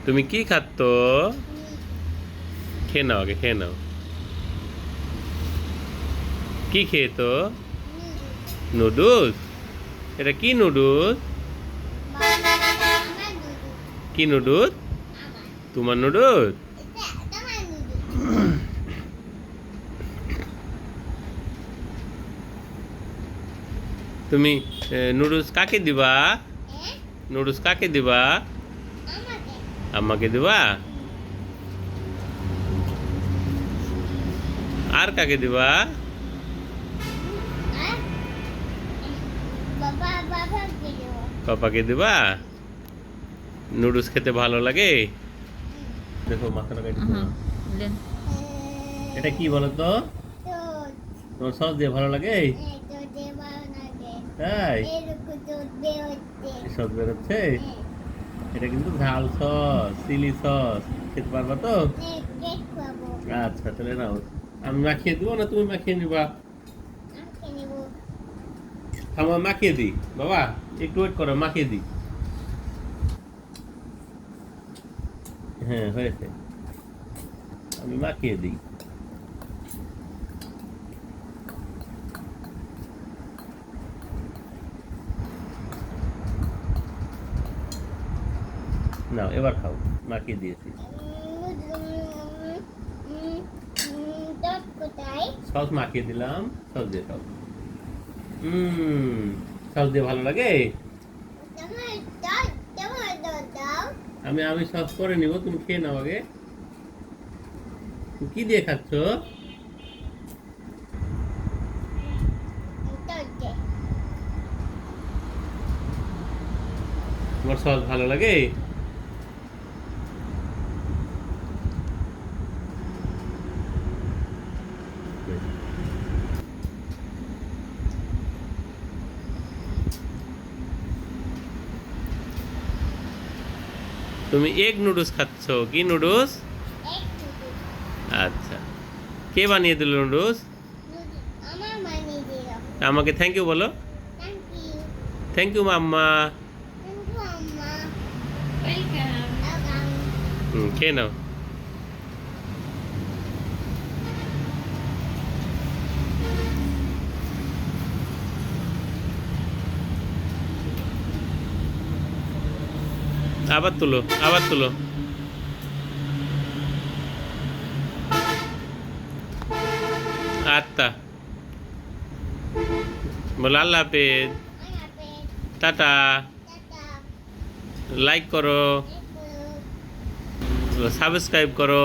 তুমি কি খাচ্ছ? খেয়ে নাও, আগে খেয়ে নাও। কি খেয়েছো? নুডলস। এটা কি নুডলস? কি নুডলস? তোমার নুডলস? তুমি নুডলস কাকে দিবা? নুডলস কাকে দিবা? আম্মাকে দিবা? আর কাকে দিবা? পাপাকে দিবা? নুডলস খেতে ভালো লাগে? দেখো মাথাটা কেটে এটা কি বলো তো? তোমার সস দিয়ে ভালো লাগে? তাই সস বেরোচ্ছে। এটা কিন্তু ঝাল সস, চিলি সস। খেতে পারবা তো? আচ্ছা তাহলে নাও। আমি মাখিয়ে দিব না তুমি মাখিয়ে নিবা? থামা, মাখিয়ে দিই বাবা, একটু ওয়েট করো, মাখিয়ে দিই। হ্যাঁ হয়েছে, আমি মাখিয়ে দিই। নাও এবার খাও, মাখিয়ে দিয়েছি। সস মাখিয়ে দিলাম, সস দিয়ে খাও। সস দিয়ে ভালো লাগে? আমি সস করে নিব, তুমি খেয়ে নাও আগে। কি দিয়ে খাচ্ছ? তোমার সস ভালো লাগে? তুমি এগ নুডলস খাচ্ছ? কি নুডলস? আচ্ছা, কে বানিয়ে দিল নুডলস? আমাকে থ্যাংক ইউ বলো। থ্যাংক ইউ মাম্মা। খেয়ে নাও। আবার তুলো, আবার তুলো। আত্মা বলো আল্লাহ হাফেজ, টাটা, লাইক করো, সাবস্ক্রাইব করো।